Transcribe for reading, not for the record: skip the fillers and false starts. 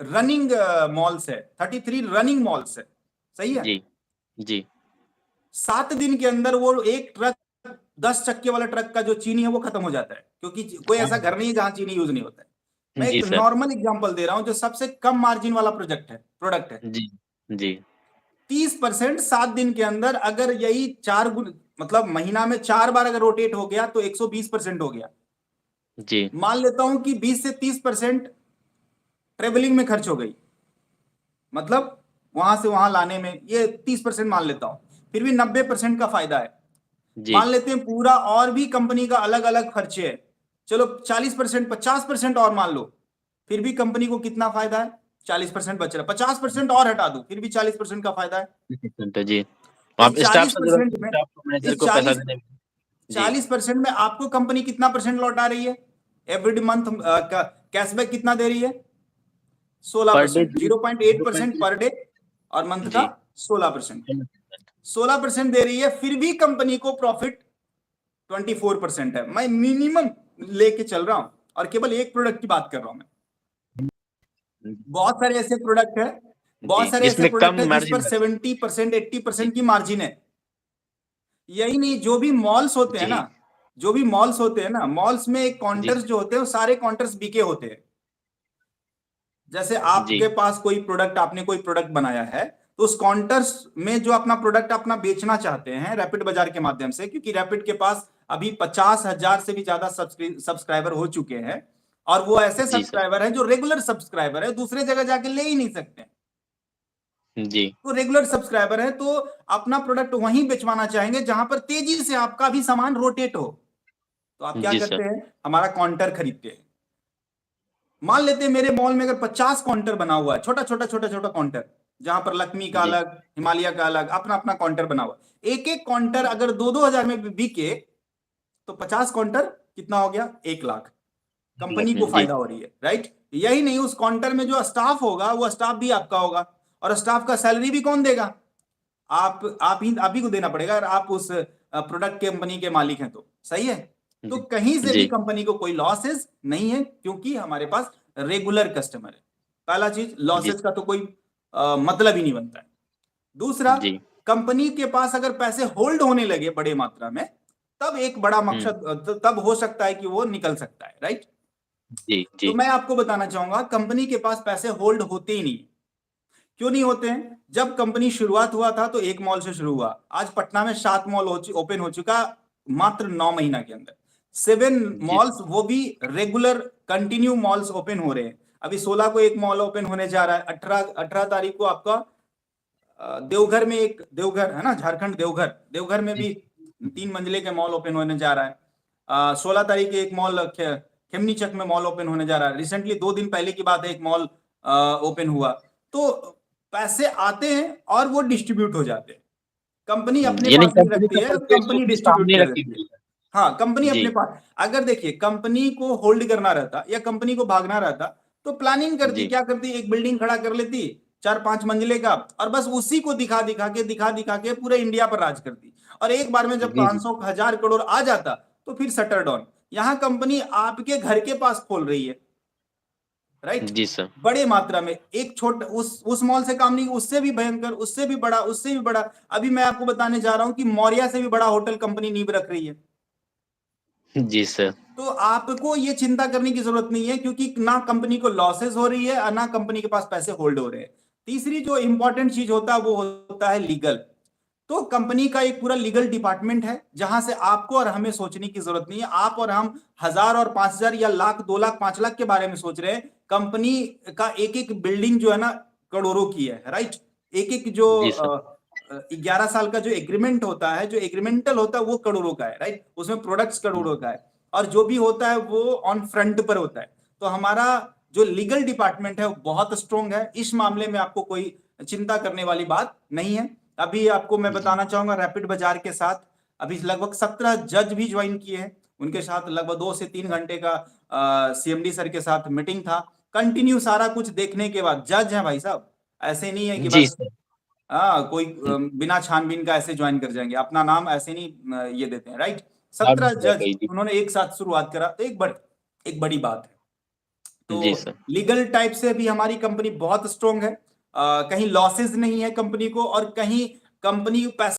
Running malls है, 33 running malls है, सही है। जी जी 7 दिन के अंदर वो एक ट्रक, 10 चक्के वाला ट्रक का जो चीनी है वो खत्म हो जाता है, क्योंकि कोई ऐसा घर नहीं है जहां चीनी यूज नहीं होता है। मैं जी एक सर। नॉर्मल एग्जांपल दे रहा हूं, जो सबसे कम मार्जिन वाला प्रोडक्ट है। जी जी 30% 7 दिन के अंदर, अगर यही मतलब महीना में 4 बार अगर रोटेट हो गया तो 120% हो गया। जी मान लेता हूं कि 20 से 30% ट्रेवलिंग में खर्च हो गई, मतलब वहां से वहां लाने में, ये 30% मान लेता हूं, फिर भी 90% का फायदा है। जी मान लेते हैं पूरा और भी कंपनी का अलग अलग खर्चे है, चलो 40%, 50% और मान लो, फिर भी कंपनी को कितना फायदा है? 40% बच रहा है, 50% और हटा दो फिर भी 40% का फायदा है। 20% जी। तो आप इस स्टाफ चालीस से जरूरत परसेंट है, में स्टाफ को मैनेजर इस को पैसा 40 देने में। जी 40% में आपको कंपनी कितना परसेंट लौटा रही है? एवरी मंथ कैशबैक कितना दे रही है? सोलह per day percent 0.8% 0.8। Per day, और मंथ का जी 16%। 16% दे रही है, फिर भी कंपनी को प्रॉफिट 24% है। मैं मिनिमम लेके चल रहा हूं, और केवल एक प्रोडक्ट की बात कर रहा हूं मैं। बहुत सारे ऐसे प्रोडक्ट है, जी बहुत सारे ऐसे जिसमें कम प्रोडक्ट है जिस पर मार्जिन रहता 70% है। जी 80% की मार्जिन है। यही नहीं, जो भी मॉल्स होते हैं ना, जी जो भी मॉल्स होते हैं ना, मॉल्स में एक जी काउंटर्स जो होते हैं वो सारे काउंटर्स बिके होते हैं। जैसे जी आपके पास कोई प्रोडक्ट, आपने कोई प्रोडक्ट बनाया है, तो उस काउंटर्स में जो अपना प्रोडक्ट अपना बेचना चाहते हैं रैपिड बाजार के माध्यम से, क्योंकि रैपिड के पास अभी 50,000 से भी ज्यादा सब्सक्राइबर हो चुके हैं, और वो ऐसे जी सर। सब्सक्राइबर है जो रेगुलर सब्सक्राइबर है, दूसरे जगह जाके ले ही नहीं सकते। जी तो रेगुलर सब्सक्राइबर है तो अपना प्रोडक्ट वहीं बेचवाना चाहेंगे जहां पर तेजी से आपका भी सामान रोटेट हो। तो आप क्या जी करते सर। हैं? हमारा काउंटर खरीदते हैं। मान लेते हैं मेरे मॉल में अगर 50 काउंटर बना हुआ है, छोटा छोटा छोटा छोटा काउंटर, जहां पर लक्ष्मी का जी अलग, हिमालय का अलग, अपना अपना काउंटर बना हुआ है। एक एक काउंटर अगर 2-2 हजार में भी बिके, तो 50 काउंटर कितना हो गया? 1 लाख। कंपनी को जी फायदा हो रही है, राइट। यही नहीं, उस काउंटर में जो स्टाफ होगा वो स्टाफ भी आपका होगा, और स्टाफ का सैलरी भी कौन देगा? आप ही को देना पड़ेगा, अगर आप उस प्रोडक्ट कंपनी के मालिक हैं तो, सही है। तो जी कहीं से भी जी कंपनी को कोई लॉसेस नहीं है, क्योंकि हमारे पास रेगुलर कस्टमर है। पहला चीज, जी लॉसेस का तो कोई मतलब ही नहीं बनता है। दूसरा, जी कंपनी के पास अगर पैसे होल्ड होने लगे बड़े मात्रा में, तब एक बड़ा मकसद, तब हो सकता है कि वो निकल सकता है, राइट। जी तो जी मैं आपको बताना चाहूंगा, कंपनी के पास पैसे होल्ड होते ही नहीं। क्यों नहीं होते हैं? जब कंपनी शुरुआत हुआ था तो एक मॉल से शुरू हुआ, आज पटना में 7 मॉल ओपन हो चुका, मात्र 9 महीना के अंदर। 7 जी मॉल्स, वो भी रेगुलर कंटिन्यू मॉल्स ओपन हो रहे हैं। अभी 16 को एक मॉल ओपन होने जा रहा है, 18 तारीख को आपका देवघर में, एक देवघर है ना, झारखंड देवघर, देवघर में भी 3 मंजिले के मॉल ओपन होने जा रहा है। 16 तारीख के एक मॉल खेमनी चक में मॉल ओपन होने जा रहा है। रिसेंटली 2 दिन पहले की बात है, एक मॉल ओपन हुआ। तो पैसे आते हैं और वो डिस्ट्रीब्यूट हो जाते हैं। कंपनी अपने यानी पास नहीं कंपनी रखती का है, प्रॉफिट कंपनी आपके डिस्ट्रीब्यूट सामने कर रखी देती है। हुई है। हाँ, कंपनी जी अपने पास, अगर देखिए कंपनी को होल्ड करना रहता या कंपनी को भागना रहता, तो प्लानिंग करती, जी क्या करती, एक बिल्डिंग खड़ा कर लेती 4-5 मंजिले का, और बस उसी को दिखा दिखा के पूरे इंडिया पर राज करती। और एक बार में जब जी जी 500 1000 करोड़ आ जाता, तो फिर शटर डाउन। यहाँ कंपनी आपके घर के पास खोल रही है, राइट। जी सर। बड़े मात्रा में, एक छोटा उस मॉल से काम नहीं, उससे भी भयंकर, उससे भी बड़ा, उससे भी बड़ा। अभी मैं आपको बताने जा रहा हूं कि मौर्या से भी बड़ा होटल कंपनी नींव रख रही है। जी सर। तो आपको ये चिंता करने की जरूरत नहीं है, क्योंकि ना कंपनी को लॉसेस हो रही है और ना कंपनी के पास पैसे होल्ड हो रहे हैं। तीसरी जो इंपॉर्टेंट चीज होता है वो होता है लीगल। तो कंपनी का एक पूरा लीगल डिपार्टमेंट है, जहां से आपको और हमें सोचने की जरूरत नहीं है। आप और हम 1000 और 5000 या लाख, 2 लाख, 5 लाख के बारे में सोच रहे हैं। कंपनी का एक एक बिल्डिंग जो है ना, करोड़ों की है, राइट। एक एक जो जी सर। 11 साल का जो एग्रीमेंट होता है, जो एग्रीमेंटल होता है, वो करोड़ों का है, राइट। उसमें प्रोडक्ट्स करोड़ों का है, और जो भी होता है वो ऑन फ्रंट पर होता है। तो हमारा जो लीगल डिपार्टमेंट है वो बहुत स्ट्रोंग है, इस मामले में आपको कोई चिंता करने वाली बात नहीं है। अभी आपको मैं जी बताना चाहूंगा, रैपिड बाजार के साथ अभी लगभग 17 जज भी ज्वाइन किए हैं। उनके साथ लगभग 2 से 3 घंटे का सीएमडी सर के साथ मीटिंग था। कंटिन्यू सारा कुछ देखने के बाद, जज हैं भाई साहब, ऐसे नहीं है कि जी बस सर। कोई बिना छानबीन का ऐसे ज्वाइन कर जाएंगे, अपना नाम ऐसे नहीं ये देते हैं, राइट। आप 17 भी जज जी उन्होंने एक साथ शुरुआत करा, तो एक बड़ी बात है। तो जी सर। लीगल टाइप से भी हमारी कंपनी बहुत स्ट्रोंग है, कहीं लॉसेस नहीं है कंपनी को, और कहीं कंपनी पैसा